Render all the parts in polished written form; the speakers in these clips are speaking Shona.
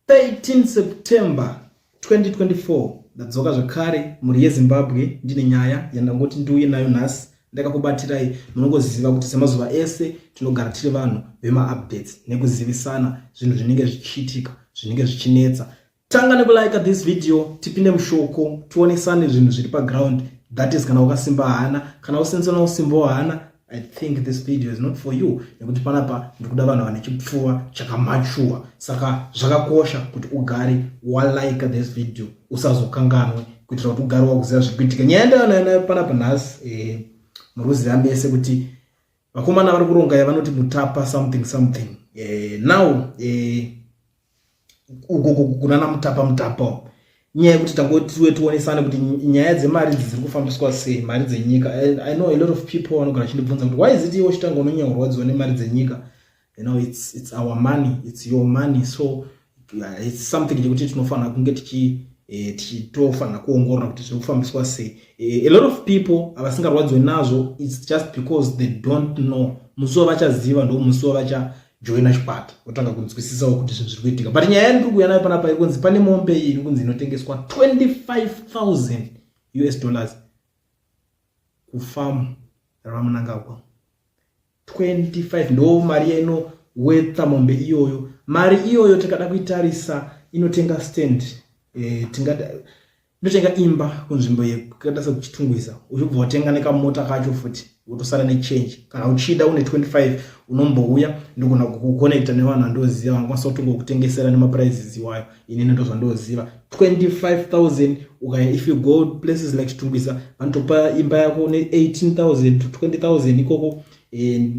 13 September 2024 ndadzoka zvakare muri yeZimbabwe ndine nyaya yandangoti ndiuye nayo nhasi ndakakubatirai munongoziva kuti semazuva ese tinogara tiri vanhu vema-updates nekuzivisana zvinhu zvinenge zvichiitika zvinenge zvichinetsa. Tanga nekulike this video, tipinde mushoko tionesane zvinhu zviri paground. That is kana ukasimba hana kana usensana usimbo hana, I think this video is not for you. Nekuti panapa ndikuda vanhu vane chipfuva chakamachua. Saka zvakakosha kuti ugare walike this video, usazokanganwe kuitira kuti ugare wakuziva zvikuitika. Nyaya ndanayo panapa nhasi muruziva mese kuti vakomana vari kuronga yavanoti mutapa something. Now kunana mutapa nyaya yekuti tangotiwe tionesane kuti nyaya dzemari dziri kufambiswa sei, mari dzenyika. I know a lot of people vanogara chindibvunza kuti why is it iwe chitanga unonyanyorwadziwa nemari dzenyika. You know, it's our money, it's your money, so it's something chekuti tinofanira kunge tichitofanira kuongorora kuti zviri kufambiswa sei. A lot of people avasingarwadziwe nazvo, it's just because they don't know. Musi wavachaziva ndo musi wavachajoina chikwata otanga kunzwisisawo kuti zvinhu zviri kuitika. But nyaya yandiri kuuya nayo panapa iri kunzi pane mombe iri kunzi inotengeswa $25,000 kufamu raMnangagwa. 25 ndo mari inowetha mombe iyoyo. Mari iyoyo tikada kuitarisa inotenga stand, inotenga imba kunzvimbo yekada sekuchitungwiza. Uchibva watenga nekamota kacho futi wotosara nechange. Kana uchida une 25 unombouya ndokuna kuconnecta nevanhu vandoziva vanokwanisa kutongokutengesera nemaprizes iwayo. Inini ndozvandoziva 25,000. If you go places like Chitungwiza vanotopa imba yako ne18,000 to 20,000 ikoko.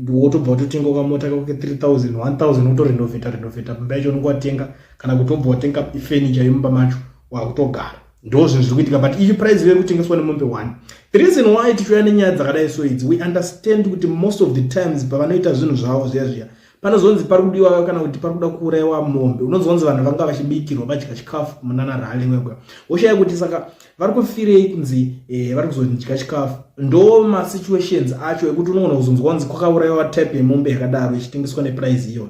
Wotobva watotenga kamota kako 3,000 1,000 wotorenoveta pamba yacho unenge watenga. Kana kuti wobva watenga furniture yemumba macho wakutogara. Ndo zvinhu zviri kuitika. But iyi price iri kutengeswa nemombe 1. The reason why tichiuya nenyaya dzakadai so idzi, we understand kuti most of the times pavanoita zvinhu zvavo zviya panozonzi pari kudiwa kana kuti pari kuda kuurayiwa mombe, unozonzi vanhu vanga vachibikirwa vadya chikafu munana rali mwegwa. Woshaya kuti saka vari kufirei kunzi vari kuzodya chikafu. Ndo masituations acho ekuti unogona kuzonzwa kunzi kwakaurayiwa type yemombe yakadaro ichitengeswa neprice iyo.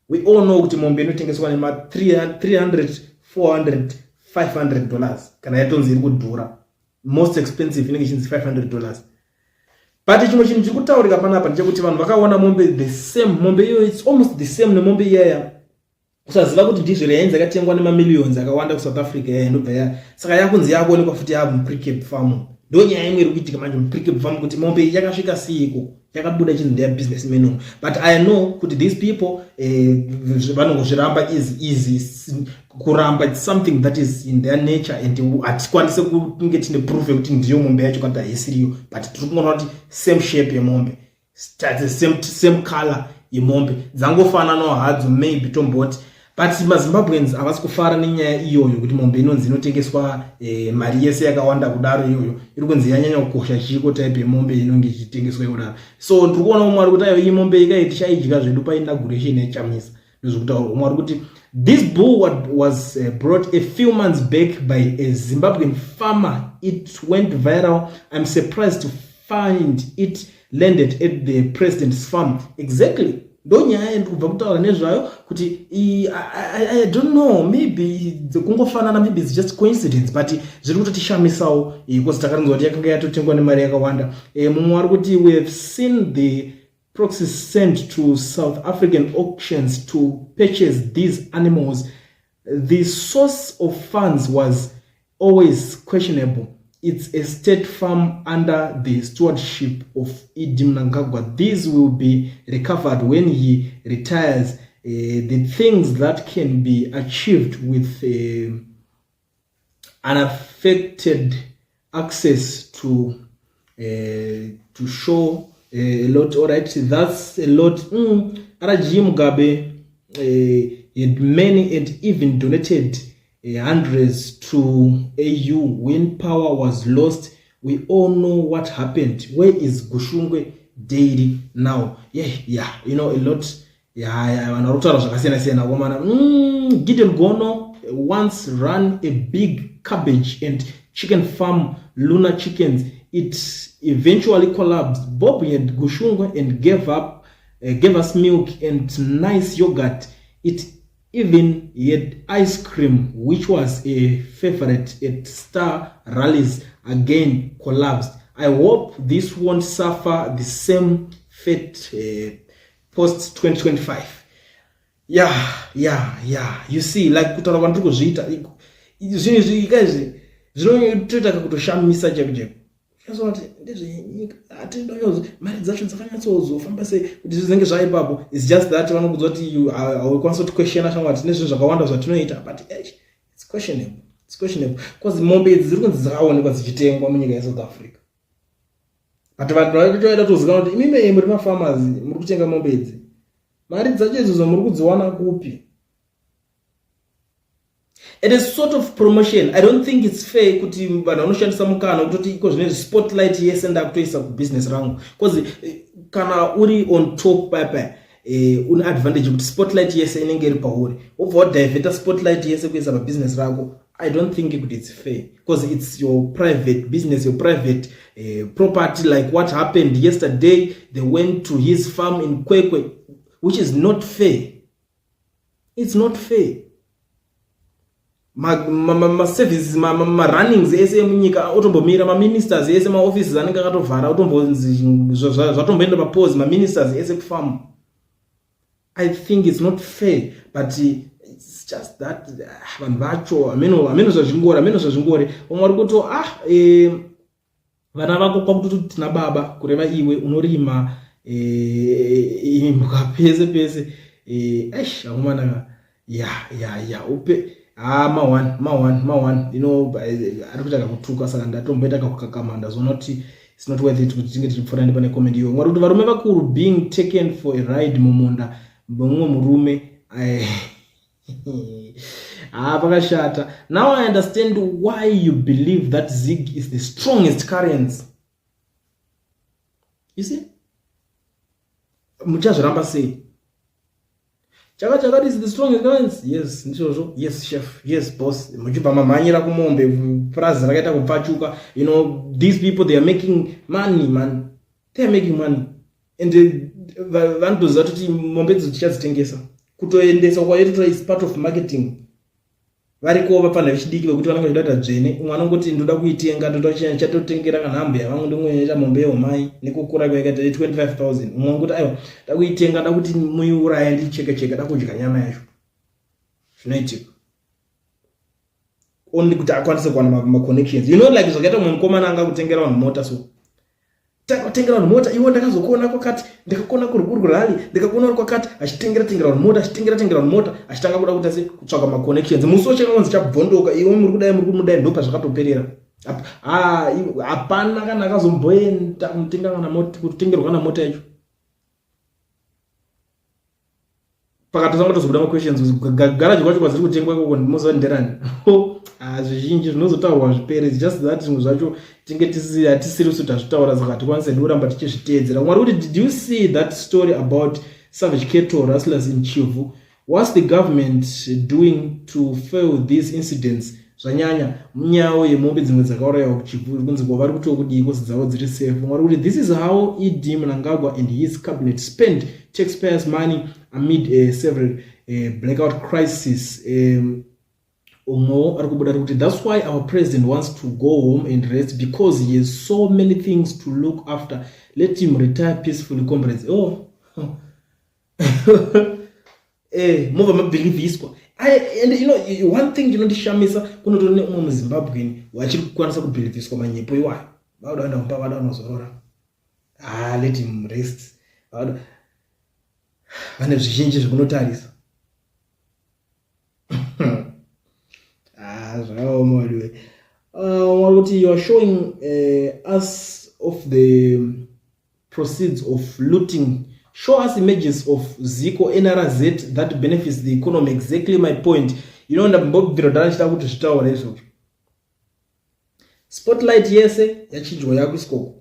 We all know kuti mombe inotengeswa nema $300, $400, $500 kana yatonzi iri kudhura. Most expensive inenge ichinzi $500. But chimwe chinhu chiri kutaurika panapa ndechekuti vanhu vakaona mombe the same. Mombe iyo it's almost the same nemombe iyaya. Usaziva kuti ndizvo yainzi yakatengwa nemamillions akawanda kuSouth Africa inobva ya. Saka yakunzi yakuonekwa futi Pre-Cape Farm. Ndo nyaya imwe iri kuitika manje Pre-Cape Farm kuti mombe yakasvika siiko yakabuda chinhu ndeya businessmen. But I know kuti these people vanongozviramba easy kuramba. It's something that is in their nature and hatikwanise kunge tine proof yekuti ndiyo mombe yacho kana haisiriyo. But tiri kuona kuti same shape yemombe, same color yemombe dzangofananawo hadzo maybe tomboti. But maZimbabweans havasi kufara nenyaya iyoyo kuti mombe inonzi inotengeswa mari yese yakawanda kudaro iyoyo. Iri kunzi yanyanya kukosha chiko type yemombe inonge ichitengeswa kudaro. So ndiri kuona umwe ari kuti ayo iyi mombe ikaiti tichaidya zvedu painauguration yechamisa. Ndozvokutaura umwe ari kuti this bull was brought a few months back by a Zimbabwean farmer. It went viral. I'm surprised to find it landed at the president's farm. Exactly. Ndo nyaya ndikubva kutaura nezvayo kuti I don't know, maybe kungofanana, maybe it's just coincidence, but zviri kutotishamisawo because takarinzwa kuti yakanga yatotengwa nemari yakawanda. Mumwe ari kuti we have seen the proxies sent to South African auctions to purchase these animals. The source of funds was always questionable. It's a state farm under the stewardship of Idi Mnangagwa. These will be recovered when he retires. The things that can be achieved with unaffected access to show a lot. All right, that's a lot. RG Mugabe had many and even donated hundreds to AU when power was lost. We all know what happened. Where is Gushungwe Dairy now? Yeah, you know a lot. Gideon Gono once ran a big cabbage and chicken farm, Luna Chickens. It eventually collapsed. Bob and Gushungwe and gave us milk and nice yogurt. It Even he had ice cream, which was a favorite at star rallies, again collapsed. I hope this won't suffer the same fate post 2025. Yeah. You see, like kutaura kwandiri kuzviita zvinhu zvikazvi zvinotoita kakutoshamisa chekujeko. Kazoti ndezvenyika atindoyozo mari dzacho dzakanyatsouzofamba sei kuti zvinenge zvaipapo. It's just that vanokudza kuti hauikwanisa kuti questiona shamwari tine zvinhu zvakawanda zvatinoita, but it's questionable because mombe idzi dziri kunzi dzakaonekwa dzichitengwa munyika yeSouth Africa. But vanhu vaitoida kutozikanwa kuti imimi muri mafarmers muri kutenga mombe idzi, mari dzacho idzozo muri kudziwana kupi? It is sort of promotion. I don't think it's fair kuti vanhu vanoshandisa mukana kutoti iko zvine spotlight yese ndakutoisa kubusiness rangu, because kana uri on top papa une advantage kuti spotlight yese inenge iri pauri, obva wadiveta spotlight yese kuisa pabusiness rako. I don't think it's fair because it's your private business, your private property. Like what happened yesterday, they went to his farm in Kwekwe, which is not fair. It's not fair. Ma services ma runnings ese munyika otombomira ma ministers ese ma offices anenge akatovhara otombonzi zvatomboenda pa pause ma ministers ese kufarm. I think it's not fair, but it's just that vanhu vacho ameno zvazvingore umwari kuto vana vako kwakutoti tina baba kureva iwe unorima mukapese akumana upe ma one ari kutaka kutuka saka ndatomboita kakukakama ndazoona kuti it's not worth it kuti tinge tichipfuura nepane comment iyo. Mwari kuti varume vakuru being taken for a ride mumunda mumwe murume pakashata. Now I understand why you believe that Zig is the strongest currency. You see? Muchazviramba sei? Chakati is the strongest currency. Yes, ndizvozvo. Yes, chef. Yes, boss. Muchibva mamhanyira kumombe price rakaita kupfachuka. You know, these people, they are making money, man. They are making money. And vandoziva kuti mombe idzo tichadzitengesa. Kutoendesa kwaitotora is part of marketing. Variko vapana vechidiki vekuti vanenge vachida dzvene. Umwe anongoti ndoda kuitenga, ndoda chatotengera kana hambe yavangu ndimwe mombe yomai nekukura kwakaita 25,000. Umwe anongoti aiwa ndakuitenga ndakuti muiuraye ndicheke ndakudya nyama yacho. Zvinoitika. Only kuti akwanise kuwana ma connections. You know, like zvakaita umwe mukomana anga kutengera vanhu mota, so takatengera vanhu mota iwo ndakazokuona kwakati ndikakona kurali ndikakona kwakati achitengera vanhu mota achitanga kuda kuti asi kutsvaka ma connections. Muso chakaonzi chabvondoka iwo muri kudai ndopa zvakatoperera. Hapana kana akazomboenda kutenga kana mota kutengerwa kana mota yacho. Pakatozanga tozobuda ma questions garage kwacho kwaziri kutengwa koko ndimozo nderani. Zvizhinji zvinozotaurwa zvipere. It's just that zvimwe zvacho tinge hatisiri kuti tazvitaura saka tikwanise ndikuramba tichizviteedzera. Mwari kuti, did you see that story about Savage Cattle rustlers in Chivu? What's the government doing to fail these incidents? Zvanyanya munyawo yemombe dzimwe dzakaurayiwa kuChivu kunzi vari kutokudii kosi dzavo dziri safe. Mwari kuti, this is how Edi Mnangagwa and his cabinet spend taxpayers' money amid several blackout crises. That's why our president wants to go home and rest because he has so many things to look after. Let him retire peacefully, comrades. Mova mabelieve isko. And you know, one thing ndishamisa kunotone umwe muZimbabwe wachiri kukwanisa kubelieve isko manyepo iwayo. Vada unozorora. Let him rest. Vane zvizhinji zvekunotarisa. You are showing us of the proceeds of looting. Show us images of Zico NRZ that benefits the economy. Exactly my point. You know, spotlight yese yachinjwa yakuskoko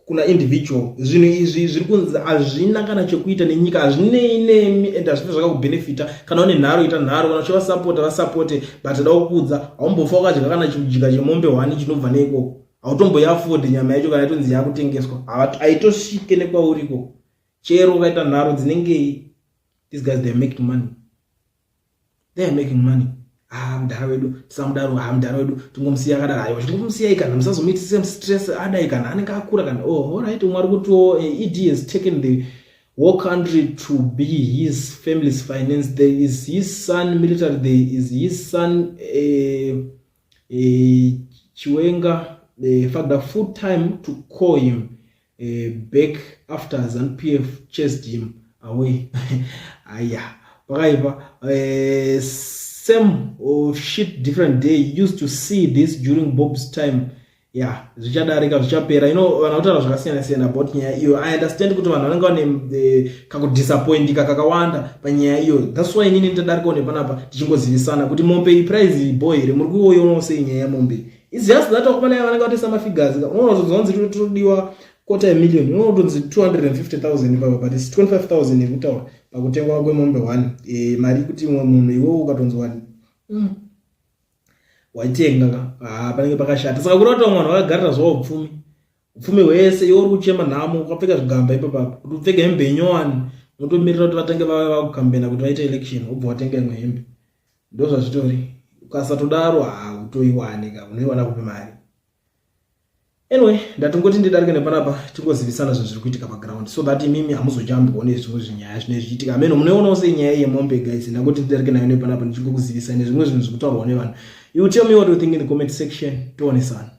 kuna individual zvinhu izvi zviri kunzi hazvina kana chekuita nenyika, hazvinei and hazvina zvakakubenefita. Kana une nharo ita nharo, kana uchivasapota vasapote, but da kukudza haumbofa wakadya kana chidya chemombe 1 chinobva neikoko, hautomboiafodi nyama yacho kana yatonzi yakutengeswa, haitosvike nekwauriko chero ukaita nharo dzinenge these guys they make money. they are making money. Mudhara wedu tisamudaro, mudhara wedu tingomsiya akadaro. Aiwa, tingomsiya kana musazomiti same stress adai kana anenge akura kana. Oh, all right, Mwari kuti ED has taken the whole country to be his family's finance. There is his son military, there is his son Chiwenga, the fact that full time to call him back after ZANU-PF chased him away. Same shit, different day. Used to see this during Bob's time. Zvichadarika zvichapera. Vanautaura zvakasiyana siyana about nyaya iyo. I understand kuti vanhu vanenge vane kakudisappointika kakawanda panyaya iyo. That's why inini nditadarika nepanapa tichingozivisana kuti mombe prize boy muri kuonawo sei nyaya yemombe. It's just that wakubana vanenge vatisa mafigures. Unozonzi todiwa $250,000. Unozonzi 250,000 baba, but it's 25,000 ekutaura pakutengwa kwemombe 1. Mari kuti munhu iwe ukatonzwa waitenga panenge pakashata. Saka kurota mwana wakagarira zvawo upfumi hwese iwe uri kuchema nhamo ukapfeka zvigamba ipapo kuti upfeke hembe nyowani unotomirira kuti vatange vakukambena kuti vaite election ubva watenga imwe hembe. Ndo zvazvitori. Ukasatodaro utoiwane ka unoiwana kupi mari. Anyway, ndatingoti ndidarike nepanapa tingozivisana zvinhu zviri kuitika paground so that imimi hamuzojambi kuone zvimwe zvinyaya zvine zvichiitika. Ameno munoona sei nyaya yemombe guys. Ndangoti ndidarike nayo nepanapa ndichingokuzivisa nezvimwe zvinhu zviri kutaurwa nevanhu. You tell me what you think in the comment section. Tionesana.